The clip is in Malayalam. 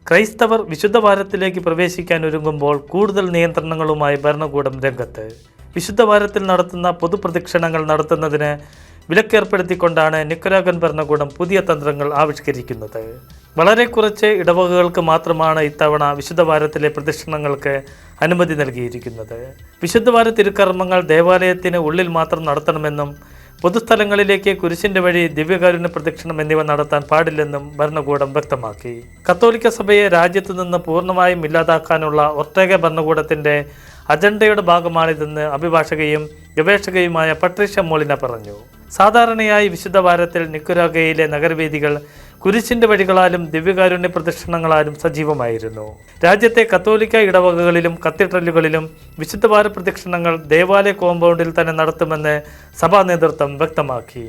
ക്രൈസ്തവർ വിശുദ്ധവാരത്തിലേക്ക് പ്രവേശിക്കാൻ ഒരുങ്ങുമ്പോൾ കൂടുതൽ നിയന്ത്രണങ്ങളുമായി ഭരണകൂടം രംഗത്ത്. വിശുദ്ധവാരത്തിൽ നടത്തുന്ന പൊതുപ്രദക്ഷിണങ്ങൾ നടത്തുന്നതിന് വിലക്കേർപ്പെടുത്തിക്കൊണ്ടാണ് നിക്കരാഗൻ ഭരണകൂടം പുതിയ തന്ത്രങ്ങൾ ആവിഷ്കരിക്കുന്നത്. വളരെ കുറച്ച് ഇടവകകൾക്ക് മാത്രമാണ് ഇത്തവണ വിശുദ്ധവാരത്തിലെ പ്രദക്ഷിണങ്ങൾക്ക് അനുമതി നൽകിയിരിക്കുന്നത്. വിശുദ്ധവാര തിരുക്കർമ്മങ്ങൾ ദേവാലയത്തിന് ഉള്ളിൽ മാത്രം നടത്തണമെന്നും പൊതുസ്ഥലങ്ങളിലേക്ക് കുരിശിൻ്റെ വഴി ദിവ്യകാരുണ്യ പ്രദക്ഷിണം എന്നിവ നടത്താൻ പാടില്ലെന്നും ഭരണകൂടം വ്യക്തമാക്കി. കത്തോലിക്ക സഭയെ രാജ്യത്തു നിന്ന് പൂർണ്ണമായും ഇല്ലാതാക്കാനുള്ള ഒർട്ടേഗ ഭരണകൂടത്തിൻ്റെ അജണ്ടയുടെ ഭാഗമാണിതെന്ന് അഭിഭാഷകയും ഗവേഷകയുമായ പട്രീഷ്യ മോളിന പറഞ്ഞു. സാധാരണയായി വിശുദ്ധവാരത്തിൽ നിക്കരാഗയിലെ നഗരവീഥികൾ കുരിശിൻ്റെ വഴികളാലും ദിവ്യകാരുണ്യ പ്രദക്ഷിണങ്ങളാലും സജീവമായിരുന്നു. രാജ്യത്തെ കത്തോലിക്ക ഇടവകകളിലും കത്തീഡ്രലുകളിലും വിശുദ്ധവാര പ്രദക്ഷിണങ്ങൾ ദേവാലയ കോമ്പൗണ്ടിൽ തന്നെ നടത്തുമെന്ന് സഭാ നേതൃത്വം വ്യക്തമാക്കി.